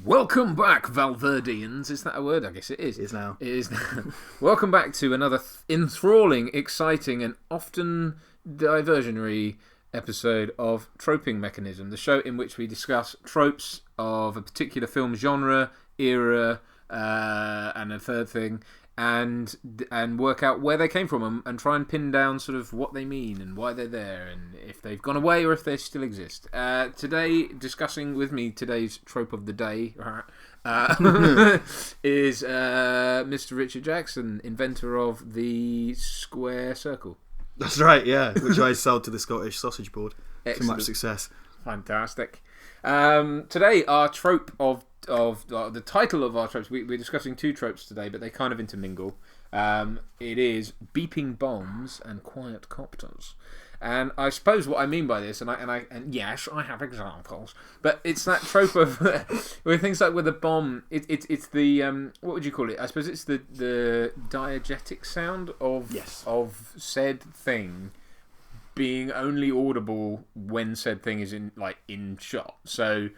Welcome back, Valverdeans. Is that a word? I guess it is. It is now. It is now. Welcome back to another enthralling, exciting, and often diversionary episode of Troping Mechanism, the show in which we discuss tropes of a particular film genre, era, and a third thing, and work out where they came from and try and pin down sort of what they mean and why they're there and if they've gone away or if they still exist. Today, discussing with me today's trope of the day is Mr. Richard Jackson, inventor of the square circle. That's right, yeah, which I sold to the Scottish Sausage Board. To much success. Fantastic. Today, our trope of the title of our tropes, we're discussing two tropes today, but they kind of intermingle. It is beeping bombs and quiet copters. And I suppose what I mean by this, and yes, I have examples, but it's that trope of where things like with a bomb, it's the what would you call it? I suppose it's the diegetic sound of said thing being only audible when said thing is in shot. So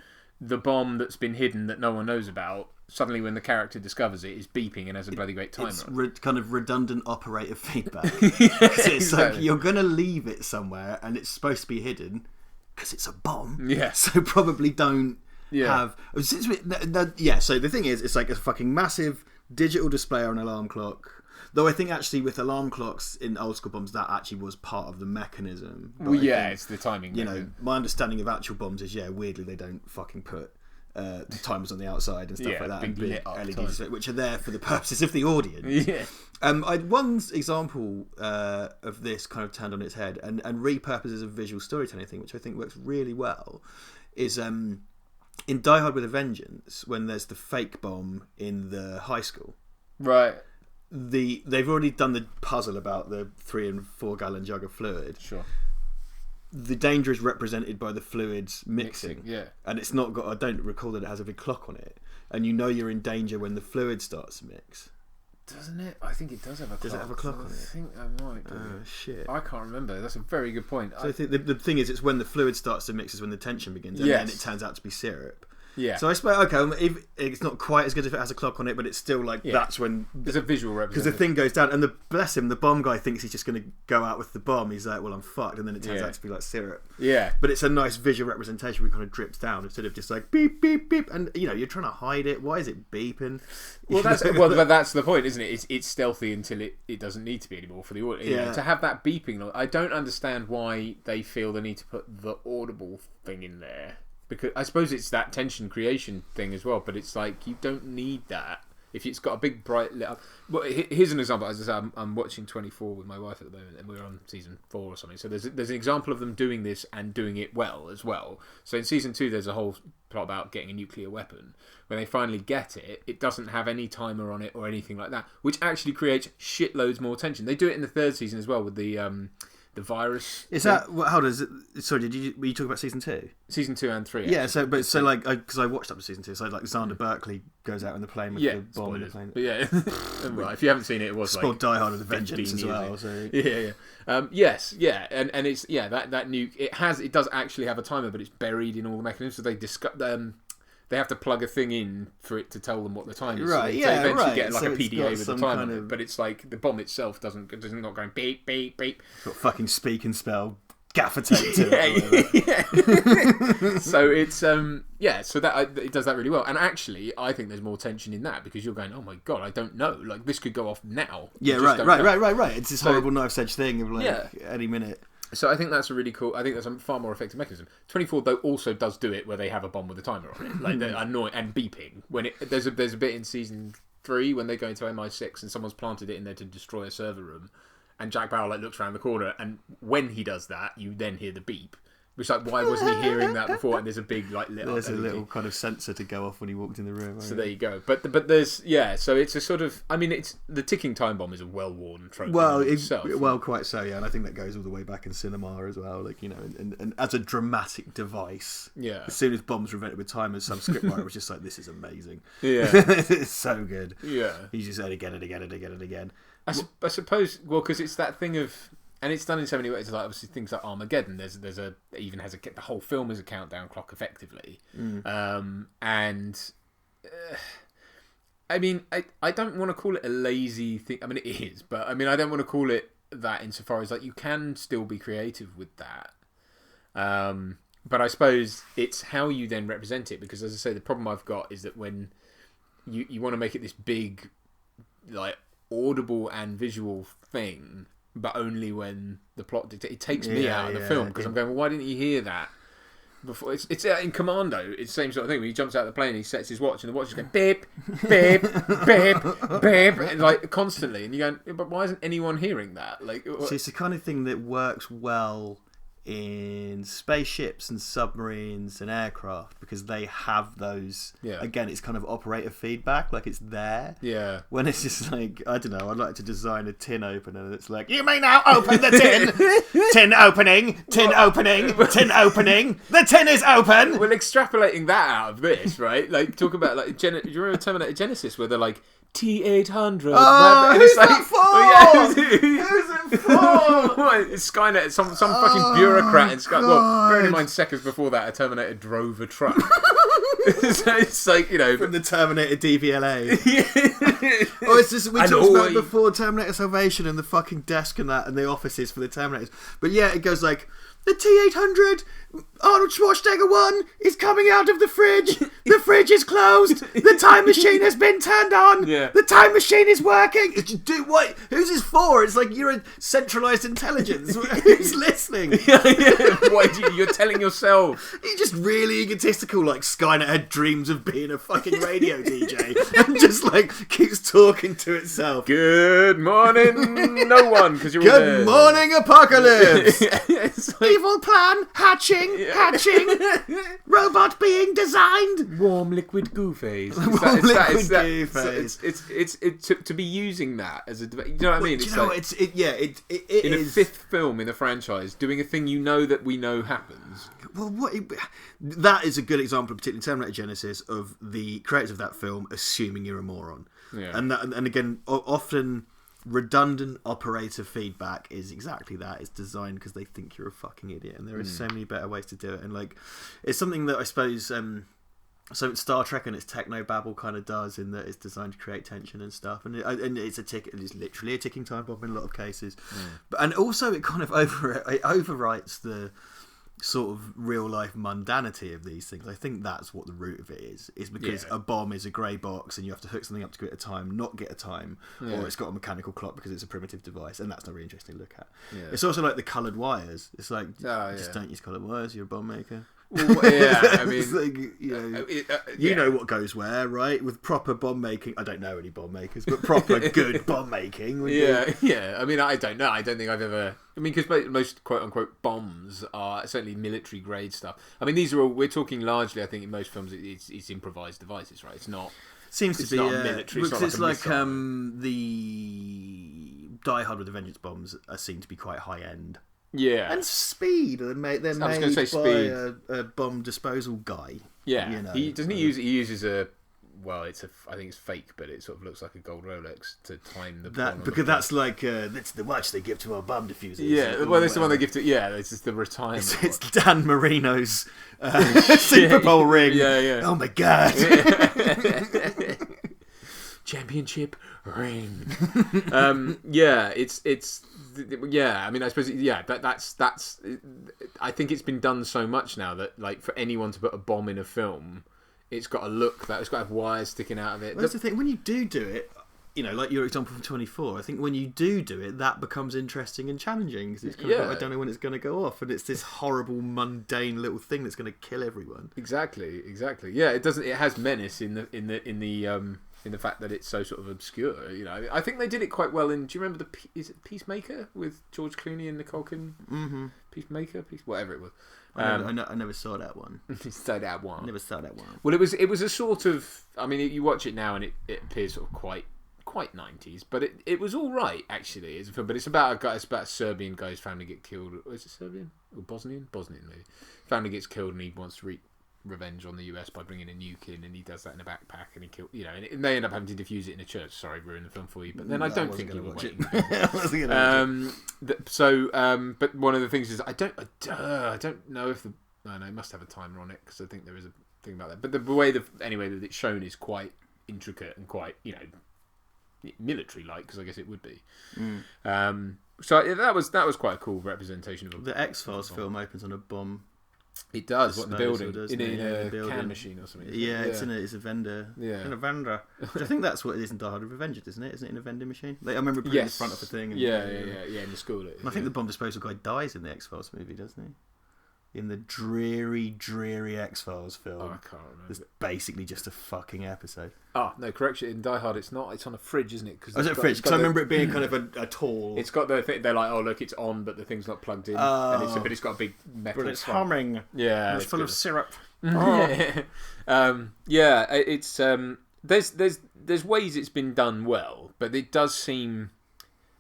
the bomb that's been hidden that no one knows about, suddenly when the character discovers it, is beeping and has a bloody great timer. It's kind of redundant operator feedback. It's exactly. Like you're going to leave it somewhere and it's supposed to be hidden because it's a bomb. Yeah. So probably don't have... So the thing is, it's like a fucking massive digital display or an alarm clock. Though I think actually with alarm clocks in old school bombs, that actually was part of the mechanism. But it's the timing. You know, my understanding of actual bombs is, weirdly they don't fucking put the timers on the outside and stuff like that, and big LEDs, which are there for the purposes of the audience. Yeah. One example of this kind of turned on its head and repurposes a visual storytelling thing, which I think works really well, is in Die Hard with a Vengeance, when there's the fake bomb in the high school. Right. They've already done the puzzle about the 3 and 4 gallon jug of fluid. Sure. The danger is represented by the fluids mixing. Yeah. And it's not got... I don't recall that it has a big clock on it. And you know you're in danger when the fluid starts to mix. Doesn't it? I think it does have a clock. Does it have a clock on it? I think I might do. Oh, shit. I can't remember. That's a very good point. So I think the thing is, it's when the fluid starts to mix is when the tension begins. And then it turns out to be syrup. Yeah. So I suppose, if it's not quite as good if it has a clock on it, but it's still like that's when... There's a visual representation. Because the thing goes down, and bless him, the bomb guy thinks he's just going to go out with the bomb. He's like, well, I'm fucked, and then it turns out to be like syrup. Yeah. But it's a nice visual representation where it kind of drips down instead of just like beep, beep, beep. And, you're trying to hide it. Why is it beeping? Well, but that's the point, isn't it? It's stealthy until it doesn't need to be anymore for the audience. Yeah. To have that beeping, I don't understand why they feel the need to put the audible thing in there. Because I suppose it's that tension creation thing as well, but it's like you don't need that if it's got a big bright lit up. Well, here's an example. As I said, I'm watching 24 with my wife at the moment, and we're on season 4 or something. So there's an example of them doing this and doing it well as well. So in season 2, there's a whole plot about getting a nuclear weapon. When they finally get it, it doesn't have any timer on it or anything like that, which actually creates shitloads more tension. They do it in the 3rd season as well with the virus. Is that how does it? Sorry, were you talking about season 2? Season 2 and 3. Yeah. So because I watched up to season 2, so like Xander Berkeley goes out in the plane with the bomb in the plane. But well, if you haven't seen it, it was spoiled Die Hard with a Vengeance as well. So. Yes, and it's that nuke. It does actually have a timer, but it's buried in all the mechanisms. So they have to plug a thing in for it to tell them what the time is. Right, so they eventually get like so a PDA with a timer, kind of... but it's like the bomb itself doesn't not going beep beep beep. It's got fucking speak and spell gaffer tape to it. So it's so that it does that really well. And actually, I think there's more tension in that because you're going, oh my god, I don't know. Like this could go off now. Yeah, right. It's this horrible knife's edge thing of like any minute. So I think that's a really cool. I think that's a far more effective mechanism. 24 though also does do it where they have a bomb with a timer on it, like they're annoying and beeping. When there's a bit in season 3 when they go into MI6 and someone's planted it in there to destroy a server room, and Jack Bauer looks around the corner, and when he does that, you then hear the beep. Which, like, why wasn't he hearing that before? And there's a big, like, lit There's a little kind of sensor to go off when he walked in the room. So there you go. But there's, so it's a sort of, I mean, it's the ticking time bomb is a well-worn trope. Well, quite so, yeah. And I think that goes all the way back in cinema as well. Like, and as a dramatic device. Yeah. As soon as bombs were invented with timers, some scriptwriter was just like, this is amazing. Yeah. It's so good. Yeah. He just said it again and again and again and again. I suppose, well, because it's that thing of, and it's done in so many ways. Like obviously things like Armageddon. There's it even has the whole film is a countdown clock effectively. I mean, I don't want to call it a lazy thing. I mean, it is, but I mean, I don't want to call it that insofar as like you can still be creative with that. But I suppose it's how you then represent it, because as I say, the problem I've got is that when you want to make it this big, like audible and visual thing, but only when the plot dictates. It takes me out of the film, because I'm going, well, why didn't you hear that before? It's in Commando. It's the same sort of thing. When he jumps out of the plane, and he sets his watch, and the watch is going beep, beep, beep, beep, and like constantly. And you go, but why isn't anyone hearing that? Like, so it's the kind of thing that works well in spaceships and submarines and aircraft, because they have those. Again, it's kind of operator feedback, like it's there. When it's just like, I don't know, I'd like to design a tin opener and it's like, you may now open the tin. Tin opening, tin opening, tin opening, the tin is open. Well, extrapolating that out of this, right? Like, talk about like do you remember Terminator Genesis, where they're like T-800. And it's like, that for? Who's it for? What? It's Skynet. Some fucking bureaucrat in Skynet. Well, bearing in mind, seconds before that, a Terminator drove a truck. So it's like, you know, from the Terminator DVLA. Oh, it's just we talked about it before, Terminator Salvation and the fucking desk and that and the offices for the Terminators. But yeah, it goes like, the T-800, Arnold Schwarzenegger 1 is coming out of the fridge. The fridge is closed. The time machine has been turned on. The time machine is working. What? Who's this for? It's like you're a centralised intelligence. Who's listening? You're telling yourself. You're just really egotistical, like Skynet had dreams of being a fucking radio DJ and just like keeps talking to itself. Good morning, no one, because you're all Good morning, apocalypse. It's like, evil plan hatching. Robot being designed. Warm liquid goo phase. It's to be using that as a, you know what I mean? It in is a fifth film in a franchise, doing a thing you know that we know happens. Well, that is a good example, particularly Terminator Genesis, of the creators of that film assuming you're a moron. And again, often redundant operator feedback is exactly that. It's designed because they think you're a fucking idiot, and there are so many better ways to do it. And like, it's something that I suppose so Star Trek and its technobabble kind of does, in that it's designed to create tension and stuff, and it's it's literally a ticking time bomb in a lot of cases. But and also it kind of overwrites the sort of real life mundanity of these things. I think that's what the root of it is because a bomb is a grey box and you have to hook something up to get a time, not get a time, or it's got a mechanical clock because it's a primitive device, and that's not really interesting to look at. It's also like the coloured wires. It's like, just don't use coloured wires, you're a bomb maker. Well, I mean, it's like, you know what goes where, right? With proper bomb making, I don't know any bomb makers, but proper good bomb making. I mean, I don't know. I don't think I've ever. I mean, because most quote unquote bombs are certainly military grade stuff. I mean, these are all. We're talking largely, I think, in most films, it's improvised devices, right? It's not. Seems to be not military. It's like the Die Hard with the Vengeance bombs are seen to be quite high end. Yeah, and speed. They're made by a bomb disposal guy. Yeah, you know. He uses a. Well, I think it's fake, but it sort of looks like a gold Rolex to time the. Because that's like that's the watch they give to our bomb diffusers. Yeah, well, that's the one they give to. Yeah, it's just the retirement. It's Dan Marino's Super Bowl ring. Yeah. Oh my god. Championship ring. I mean, I suppose that's. I think it's been done so much now that, like, for anyone to put a bomb in a film, it's got to look that it's got to have wires sticking out of it. Well, that's the thing. When you do it, you know, like your example from 24, I think when you do it, that becomes interesting and challenging because it's kind of like, I don't know when it's going to go off, and it's this horrible, mundane little thing that's going to kill everyone. Exactly. Yeah, it doesn't. It has menace in the fact that it's so sort of obscure, you know. I think they did it quite well in. Do you remember is it Peacemaker with George Clooney and Nicole Kidman? Mm-hmm. Whatever it was. I never saw that one. Never saw that one. Well, it was a sort of. I mean, you watch it now and it appears sort of quite 90s, but it was all right actually as a film. But it's about a Serbian guy whose family get killed. Is it Serbian or Bosnian? Bosnian maybe. Family gets killed and he wants to revenge on the US by bringing a nuke in, and he does that in a backpack, and he kills, and they end up having to defuse it in a church. Sorry, ruin the film for you, but then I don't think you were waiting. But one of the things is I don't know if it must have a timer on it, because I think there is a thing about that. But the way that it's shown is quite intricate and quite military-like, because I guess it would be. So that was quite a cool representation of the X-Files film opens on a bomb. It does. What, in the building? In a can machine or something? Yeah, it's a vendor. Yeah. In a vendor. Which I think that's what it is in Die Hard with a Vengeance, isn't it? Isn't it in a vending machine? I remember putting it in front of the thing. And, in the school. I think the bomb disposal guy dies in the X-Files movie, doesn't he? In the dreary X-Files film. Oh, I can't remember. It's basically just a fucking episode. Oh, no, correction. In Die Hard, it's not. It's on a fridge, isn't it? Is it a fridge? Because I remember it being kind of a tall... It's got the thing. They're like, oh, look, it's on, but the thing's not plugged in. But it's got a big metal... But it's humming. Yeah. It's full of syrup. It's... There's ways it's been done well, but it does seem...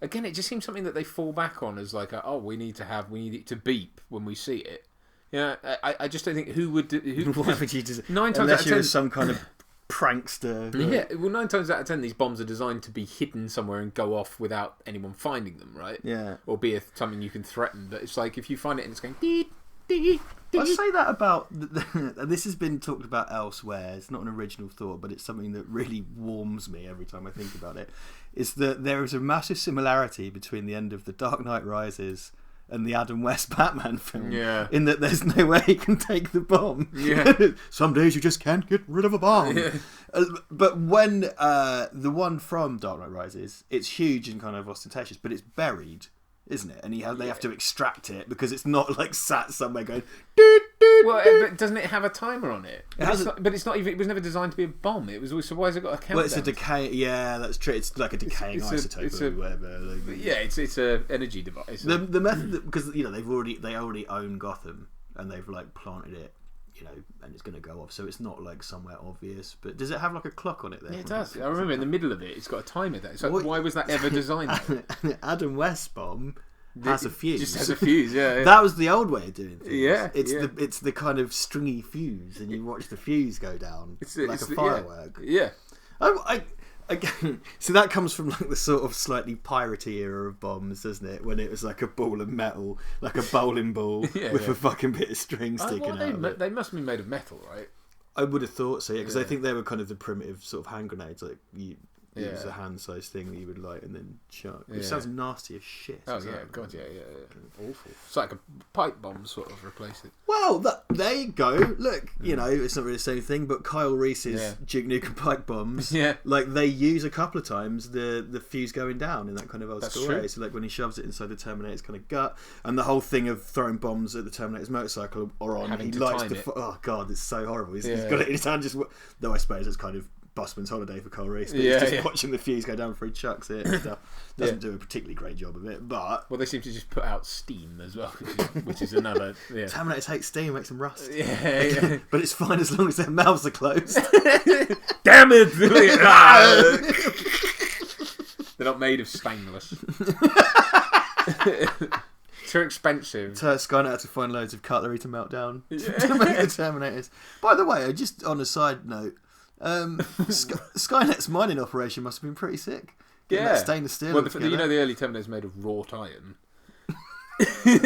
Again, it just seems something that they fall back on as like, we need it to beep when we see it. Yeah, I just don't think who would do... Why would you just... 9 times unless out of 10... you were some kind of prankster. Yeah, well, 9 times out of 10, these bombs are designed to be hidden somewhere and go off without anyone finding them, right? Yeah. Or be something you can threaten. But it's like, if you find it and it's going... Dee, dee, dee. I say that about... This has been talked about elsewhere. It's not an original thought, but it's something that really warms me every time I think about it. Is that there is a massive similarity between the end of The Dark Knight Rises and the Adam West Batman film, in that there's no way he can take the bomb. Yeah. Some days you just can't get rid of a bomb. Yeah. But when the one from Dark Knight Rises, it's huge and kind of ostentatious, but it's buried, isn't it? And they have to extract it because it's not like sat somewhere going. Doot, doot, well, doot. but doesn't it have a timer on it? But it's not even. It was never designed to be a bomb. It was always. So why has it got a countdown? Well, it's a decay. Yeah, that's true. It's like a decaying isotope or whatever. It's a energy device. The method, because they already own Gotham and they've like planted it, and it's going to go off. So it's not like somewhere obvious. But does it have like a clock on it there? Yeah, it does. I remember in the middle of it, it's got a timer there. So why was that ever designed? Adam West bomb has a fuse. Just has a fuse, yeah. That was the old way of doing things. Yeah, it's the kind of stringy fuse, and you watch the fuse go down like a firework. Yeah. So that comes from like the sort of slightly piratey era of bombs, doesn't it? When it was like a ball of metal, like a bowling ball with a fucking bit of string sticking out of it. They must be made of metal, right? I would have thought so, because I think they were kind of the primitive sort of hand grenades, like it was a hand-sized thing that you would light and then chuck. Which sounds nasty as shit. Oh yeah, God, yeah. Awful. It's like a pipe bomb sort of replace it. Well, there you go. Look, it's not really the same thing, but Kyle Reese's Duke Nukem pipe bombs, like they use a couple of times the fuse going down in that kind of old school way. So like when he shoves it inside the Terminator's kind of gut, and the whole thing of throwing bombs at the Terminator's motorcycle or on, he lights the... Oh God, it's so horrible. He's got it in his hand just... Though I suppose it's kind of busman's holiday for Kyle Reese, but he's just watching the fuse go down before he chucks it and stuff. Doesn't do a particularly great job of it, but... Well, they seem to just put out steam as well, which is another... Yeah. Terminators hate steam, makes them rust. Yeah. But it's fine as long as their mouths are closed. Damn it! They're not made of stainless. Too expensive. Skynet had to find loads of cutlery to melt down to make the Terminators. By the way, just on a side note, Skynet's mining operation must have been pretty sick. Getting that stainless steel. Well, the early Terminators made of wrought iron.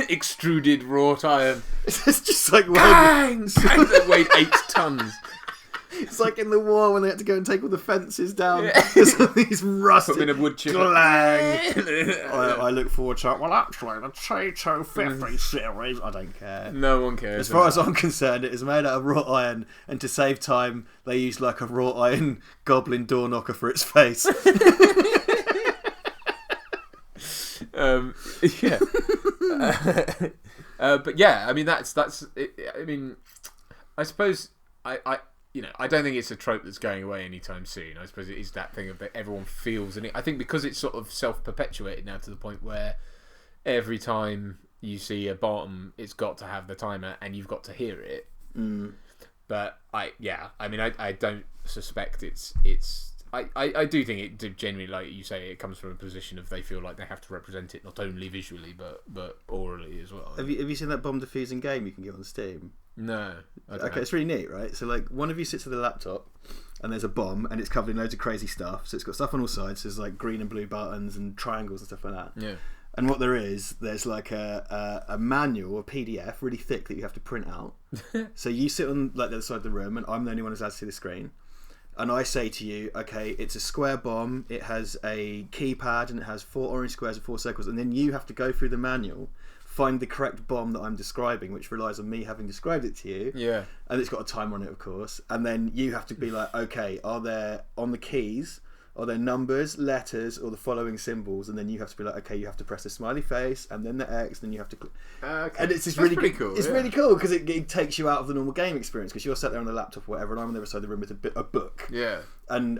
Extruded wrought iron. It's just like that weighed 8 tons. It's like in the war when they had to go and take all the fences down. There's all these rusted... Put them in a wood chip. I look forward to it. Well, actually, the T250 series, I don't care. No one cares. As far as I'm concerned, it is made out of wrought iron, and to save time, they used like a wrought iron goblin door knocker for its face. But yeah, I mean that's it. I mean, I suppose I don't think it's a trope that's going away anytime soon. I suppose it is that thing of that everyone feels, and I think because it's sort of self-perpetuated now to the point where every time you see a bomb, it's got to have the timer, and you've got to hear it. But I don't suspect it's I do think it genuinely, like you say, it comes from a position of they feel like they have to represent it not only visually but orally as well. Have you seen that bomb defusing game you can get on Steam? No. Okay, it's really neat, right? So like one of you sits at the laptop and there's a bomb and it's covered in loads of crazy stuff. So it's got stuff on all sides. So there's like green and blue buttons and triangles and stuff like that. Yeah. And what there's like a manual, a PDF, really thick that you have to print out. So you sit on like the other side of the room, and I'm the only one who's allowed to see the screen. And I say to you, okay, it's a square bomb. It has a keypad and it has 4 orange squares and 4 circles. And then you have to go through the manual, find the correct bomb that I'm describing, which relies on me having described it to you. Yeah. And it's got a timer on it, of course. And then you have to be like, okay, are there on the keys? Are there numbers, letters, or the following symbols? And then you have to be like, okay, you have to press the smiley face, and then the X, then you have to click. Okay. And it's just That's really cool. It's really cool because it takes you out of the normal game experience because you're sat there on the laptop or whatever, and I'm on the other side of the room with a book. Yeah. And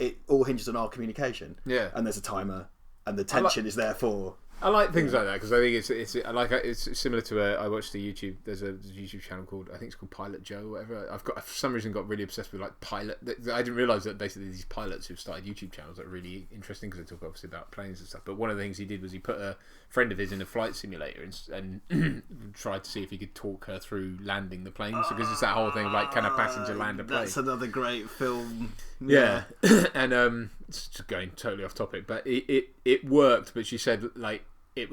it all hinges on our communication. Yeah. And there's a timer, and the tension is there for. I like things like that because I think it's similar to I watched there's a YouTube channel called, I think it's called Pilot Joe or whatever. I've for some reason got really obsessed with like pilot. I didn't realise that basically these pilots who've started YouTube channels are really interesting because they talk obviously about planes and stuff. But one of the things he did was he put a friend of his in a flight simulator and tried to see if he could talk her through landing the plane. So because it's that whole thing of like, can a passenger land a plane? That's another great film. Yeah. And it's just going totally off topic, but it worked. But she said like it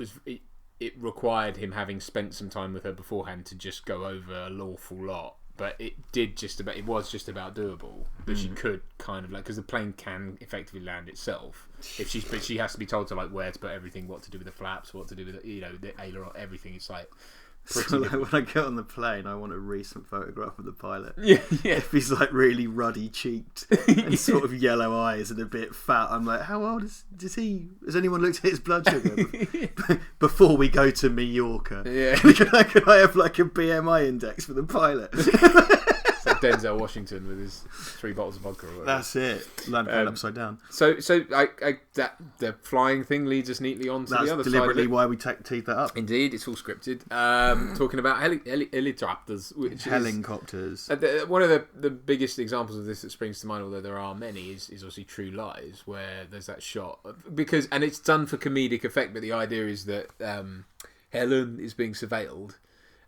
required him having spent some time with her beforehand to just go over an awful lot. But it was just about doable. But she could kind of like, because the plane can effectively land itself. But she has to be told to like where to put everything, what to do with the flaps, what to do with the aileron, everything. It's like. So like, when I get on the plane, I want a recent photograph of the pilot. Yeah. If he's like really ruddy cheeked and sort of yellow eyes and a bit fat, I'm like, how old is he? Has anyone looked at his blood sugar before we go to Mallorca? Yeah. Can I have like a BMI index for the pilot? It's like Denzel Washington with his 3 bottles of vodka or whatever. That's it. Land upside down. So that the flying thing leads us neatly on to the other side. That's deliberately why we teed that up. Indeed, it's all scripted. Talking about helicopters, which helicopters. One of the biggest examples of this that springs to mind, although there are many, is obviously True Lies, where there's that shot and it's done for comedic effect, but the idea is that Helen is being surveilled,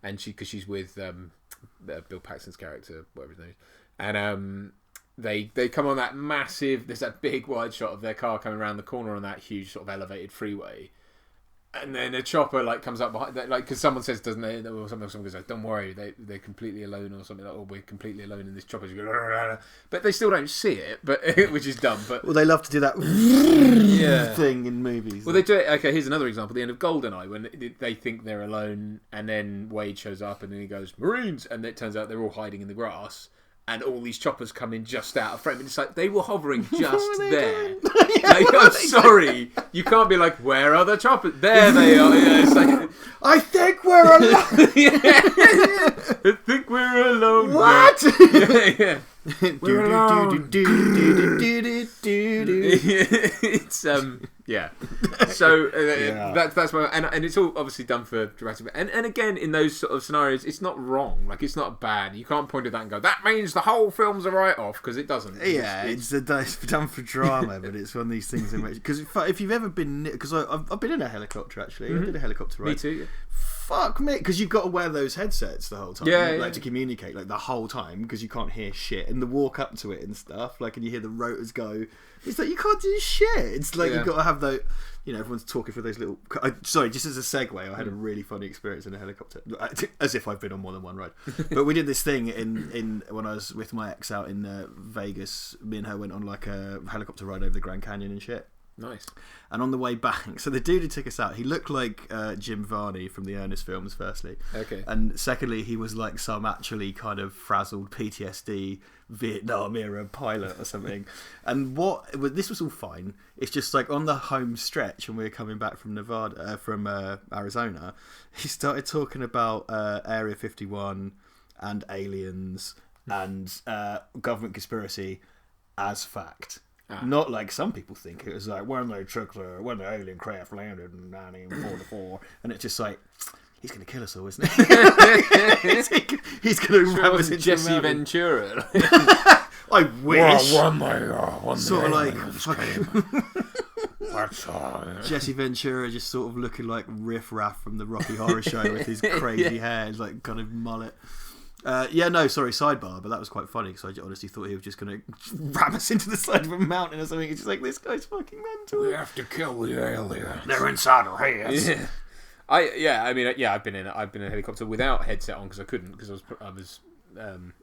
and because she's with Bill Paxton's character, whatever his name is, and they come on that massive. There's that big wide shot of their car coming around the corner on that huge sort of elevated freeway. And then a chopper like comes up behind, like because someone says, doesn't they? Or someone goes, like, "Don't worry, they're completely alone," or something like, "Oh, we're completely alone in this chopper." But they still don't see it, but which is dumb. But well, they love to do that thing in movies. Well, they do it. Okay, here's another example: the end of GoldenEye, when they think they're alone, and then Wade shows up, and then he goes, "Marines," and it turns out they're all hiding in the grass. And all these choppers come in just out of frame. And it's like, they were hovering just there. I'm sorry. You can't be like, where are the choppers? There they are. Yeah, it's like, I think we're alone. I think we're alone. What? Yeah. We're alone. It's yeah. So that's why, and it's all obviously done for dramatic. And again, in those sort of scenarios, it's not wrong. Like, it's not bad. You can't point at that and go, that means the whole film's a write-off, because it doesn't. Yeah, it's done for drama, but it's one of these things in which, because if you've ever been, because I've been in a helicopter actually. Mm-hmm. I did a helicopter ride. Me too. Yeah. Fuck me, because you've got to wear those headsets the whole time, yeah. To communicate like the whole time, because you can't hear shit, and the walk up to it and stuff, like, and you hear the rotors go. It's like you can't do shit. It's like you've got to have those. Everyone's talking for those little. Sorry, just as a segue, I had a really funny experience in a helicopter, as if I've been on more than one ride. But we did this thing in when I was with my ex out in Vegas. Me and her went on like a helicopter ride over the Grand Canyon and shit. Nice. And on the way back, so the dude who took us out, he looked like Jim Varney from the Ernest films, firstly. Okay. And secondly, he was like some actually kind of frazzled PTSD Vietnam era pilot or something. And this was all fine. It's just like on the home stretch when we were coming back from Arizona, he started talking about Area 51 and aliens and government conspiracy as fact. Not like some people think. It was like when the alien craft landed in 1944, and it's just like, he's going to kill us all, isn't he? He's going to wrap us into Jesse Ventura. I wish. One sort of like fucking. Jesse Ventura just sort of looking like Riff Raff from the Rocky Horror Show with his crazy hair, his like kind of mullet. Sidebar, but that was quite funny because I honestly thought he was just going to ram us into the side of a mountain or something. It's just like, this guy's fucking mental. We have to kill the aliens. They're inside our heads. Yeah. I've been in a helicopter without headset on because I couldn't because I was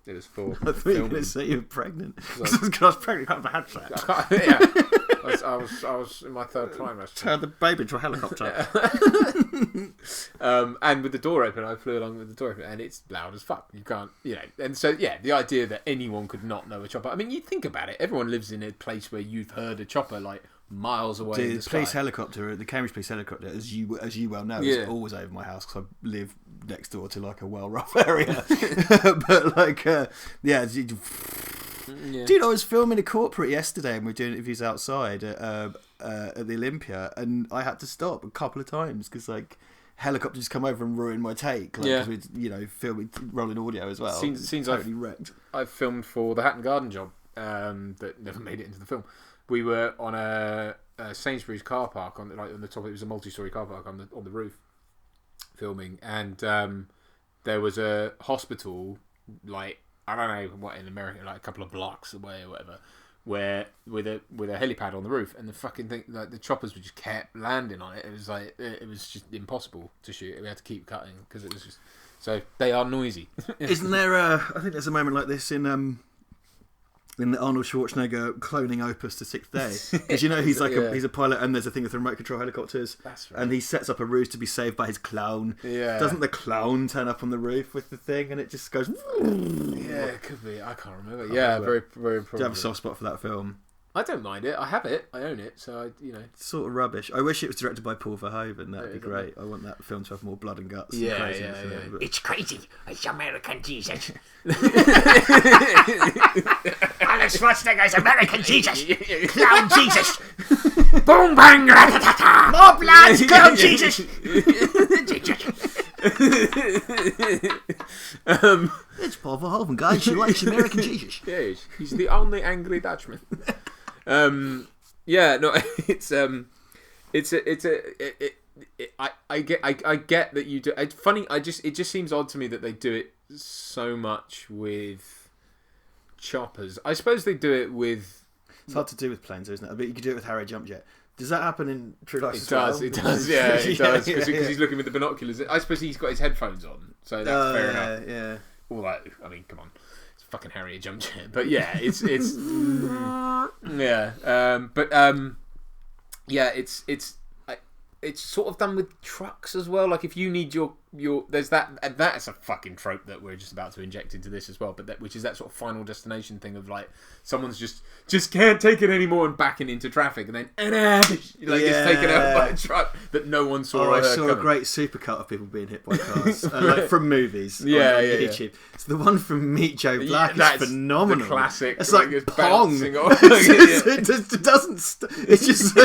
it was for I thought you were going to say you were pregnant. Because I was pregnant, I can't have a headset. I was in my third trimester. Turn the baby into a helicopter. And with the door open, I flew along with the door open, and it's loud as fuck. You can't, And so, the idea that anyone could not know a chopper. I mean, you think about it. Everyone lives in a place where you've heard a chopper like miles away. In the police helicopter, the Cambridge police helicopter, as you well know, is always over my house because I live next door to like a well-rough area. But like, Dude, I was filming a corporate yesterday and we were doing interviews outside at the Olympia, and I had to stop a couple of times because like helicopters come over and ruin my take. Because we're filming rolling audio as well. Scenes totally wrecked. I've filmed for the Hatton Garden job that never made it into the film. We were on a Sainsbury's car park on the top. It was a multi-story car park on the roof, filming, and there was a hospital like. I don't know what in America, like a couple of blocks away or whatever, where with a helipad on the roof, and the fucking thing, like the choppers were just kept landing on it. It was like it was just impossible to shoot. We had to keep cutting because it was just so they are noisy. Isn't there? I think there's a moment like this in the Arnold Schwarzenegger cloning Opus to Sixth Day, because he's like he's a pilot, and there's a thing with the remote control helicopters. That's right. And he sets up a ruse to be saved by his clown. Yeah. Doesn't the clown turn up on the roof with the thing, and it just goes? Yeah, it could be. I can't remember. Very, very. Probably. Do you have a soft spot for that film? I don't mind it. I have it. I own it. So It's sort of rubbish. I wish it was directed by Paul Verhoeven. That'd be great. I want that film to have more blood and guts. And craziness in it, but... It's crazy. It's American Jesus. Alex Schwarzenegger's American Jesus. Clown Jesus. Boom bang ratatata. More blood. Clown Jesus. It's Paul Verhoeven, guys. She likes American Jesus. Yeah, he's the only angry Dutchman. I get that you do. It's funny. It just seems odd to me that they do it so much with choppers. I suppose they do it with. It's hard to do with planes, isn't it? But you could do it with Harry Jump Jet. Does that happen in True Life? It does. Yeah, it does. Because he's looking with the binoculars. I suppose he's got his headphones on, so that's fair enough. Yeah. Although, I mean, come on. Fucking Harry Jump Jet, but yeah, it's it's sort of done with trucks as well. Like if you need your there's that's a fucking trope that we're just about to inject into this as well. But which is that sort of Final Destination thing of like someone's just can't take it anymore and backing into traffic and then it's taken out by a truck that no one saw. I saw a great supercut of people being hit by cars, like from movies. YouTube. It's the one from Meet Joe Black. It's phenomenal. The classic. It's like Pong. It doesn't. It's just.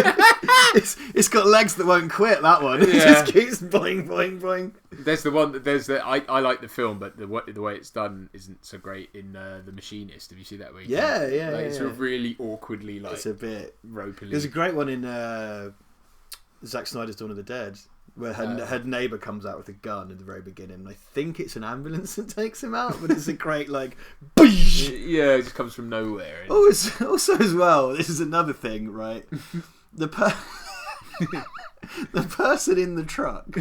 It's got legs that won't quit. That one. It just keeps boing boing boing. There's the one that I like the film, but the way it's done isn't so great in The Machinist. Have you seen that? It's sort of really awkwardly like it's a bit ropily. There's a great one in Zack Snyder's Dawn of the Dead where her neighbour comes out with a gun at the very beginning, and I think it's an ambulance that takes him out, but it's a great like it just comes from nowhere. Also as well, this is another thing, right? The person in the truck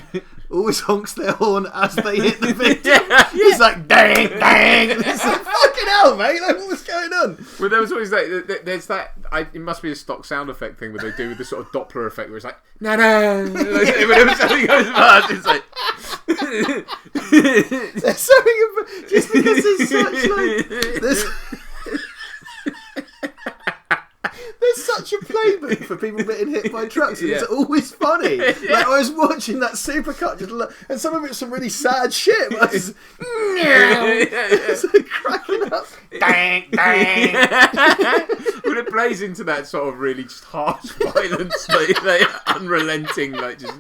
always honks their horn as they hit the victim. It's like dang, dang. It's like fucking hell, mate. Like what's going on? Well, there was always there's that. It must be a stock sound effect thing where they do with the sort of Doppler effect, where it's like no. Whenever something goes past, it's like. There's something about, just because there's such like there's such a playbook for people getting hit by trucks, and it's always funny. Like I was watching that supercut, and some of it's some really sad shit. But it's like cracking up. Dang, dang. When it plays into that sort of really just harsh violence, like unrelenting, like just.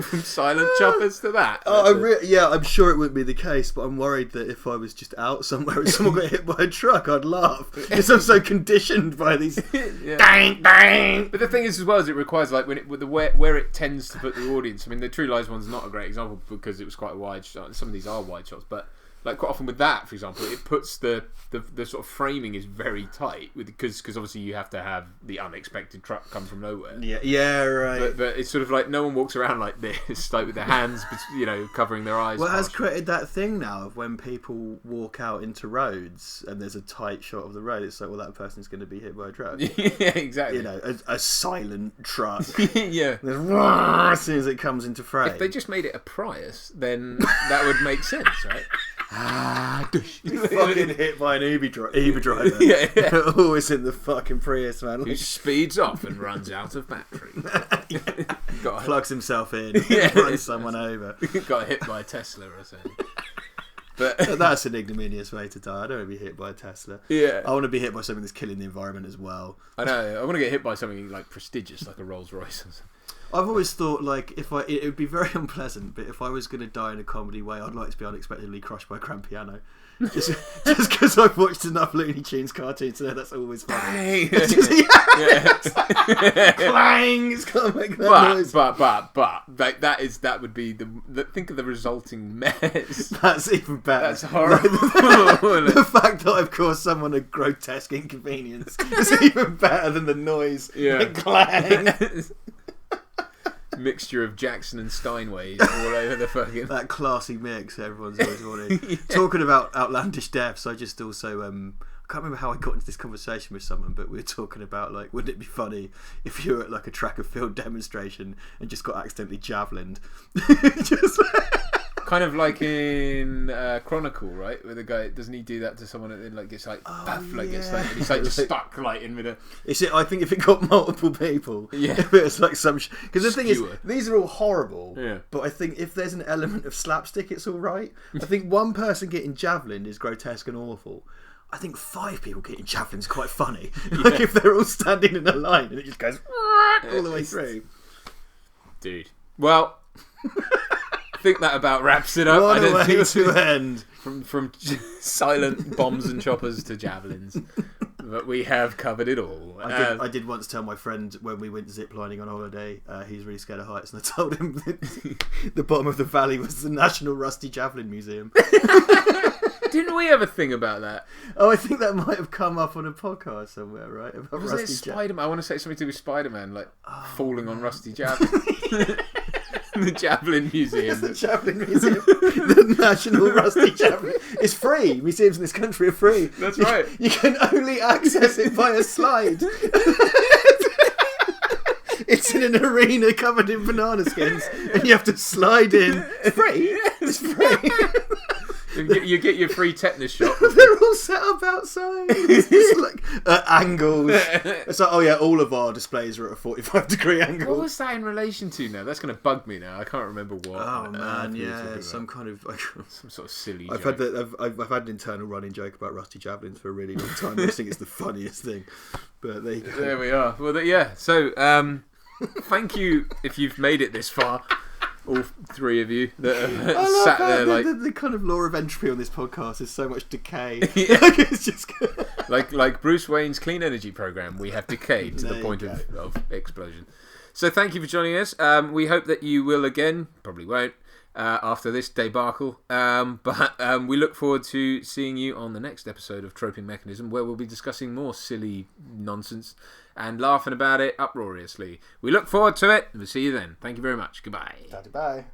From silent choppers to that. I'm sure it wouldn't be the case, but I'm worried that if I was just out somewhere and someone got hit by a truck, I'd laugh because I'm so conditioned by these. Bang, bang. But the thing is, as well, is it requires like where it tends to put the audience. I mean, the True Lies one's not a great example because it was quite a wide shot. Some of these are wide shots, but like quite often with that, for example, it puts the sort of framing is very tight because obviously you have to have the unexpected truck come from nowhere. Yeah, right. But it's sort of like no one walks around like this, like with their hands, covering their eyes. Well, it has created that thing now of when people walk out into roads and there's a tight shot of the road. It's like, well, that person's going to be hit by a truck. Yeah, exactly. A silent truck. Yeah. As soon as it comes into frame. If they just made it a Prius, then that would make sense, right? Fucking hit by an Uber driver. Yeah. Always in the fucking Prius, man. Who speeds off and runs out of battery. Plugs himself in, runs someone over. Got hit by a Tesla or something. But that's an ignominious way to die. I don't want to be hit by a Tesla. Yeah. I want to be hit by something that's killing the environment as well. I know. I want to get hit by something like prestigious, like a Rolls Royce or something. I've always thought like it would be very unpleasant, but if I was going to die in a comedy way, I'd like to be unexpectedly crushed by a grand piano. Just because I've watched enough Looney Tunes cartoons to know that's always funny. Clang! It's got to make that noise. But that would be think of the resulting mess. That's even better. That's horrible. The fact that I've caused someone a grotesque inconvenience is even better than the noise. Yeah. Clang! Mixture of Jackson and Steinway all over the fucking... That classy mix everyone's always wanted. Yeah. Talking about outlandish deaths, I just also... I can't remember how I got into this conversation with someone, but we were talking about, like, wouldn't it be funny if you were at, like, a track and field demonstration and just got accidentally javelined? Kind of like in Chronicle, right? Where the guy, doesn't he do that to someone and like gets like, gets like, he's like just stuck like in with a... I think if it got multiple people, if it was like some... Because the thing is, these are all horrible, but I think if there's an element of slapstick, it's all right. I think one person getting javelined is grotesque and awful. I think 5 people getting javelined is quite funny. Like if they're all standing in a line and it just goes all the way through. Dude. Well... I think that about wraps it up. What a way to end. From silent bombs and choppers to javelins. But we have covered it all. I did once tell my friend when we went ziplining on holiday, he's really scared of heights, and I told him that the bottom of the valley was the National Rusty Javelin Museum. Didn't we have a thing about that? Oh, I think that might have come up on a podcast somewhere, right? About was Rusty it Spider-Man? I want to say something to do with Spider-Man, like falling on Rusty Javelin. The Javelin Museum. It's the Javelin Museum. The National Rusty Javelin. It's free. Museums in this country are free. That's right. You can only access it by a slide. It's in an arena covered in banana skins, and you have to slide in. It's free. It's free. You get your free tetanus shot. They're all set up outside. It's like angles. It's like, oh yeah, all of our displays are at a 45-degree angle. What was that in relation to now? That's going to bug me now. I can't remember what. Oh man, yeah, some kind of some sort of silly. I've had an internal running joke about rusty javelins for a really long time. I just think it's the funniest thing. But there you go. There we are. Well, yeah. So, thank you if you've made it this far. All 3 of you that have sat there like the kind of law of entropy on this podcast is so much decay. Like it's just like Bruce Wayne's clean energy program. We have decayed to the point of explosion. So thank you for joining us. We hope that you will again. Probably won't after this debacle. But we look forward to seeing you on the next episode of Troping Mechanism, where we'll be discussing more silly nonsense and laughing about it uproariously. We look forward to it, and we'll see you then. Thank you very much. Goodbye. Bye.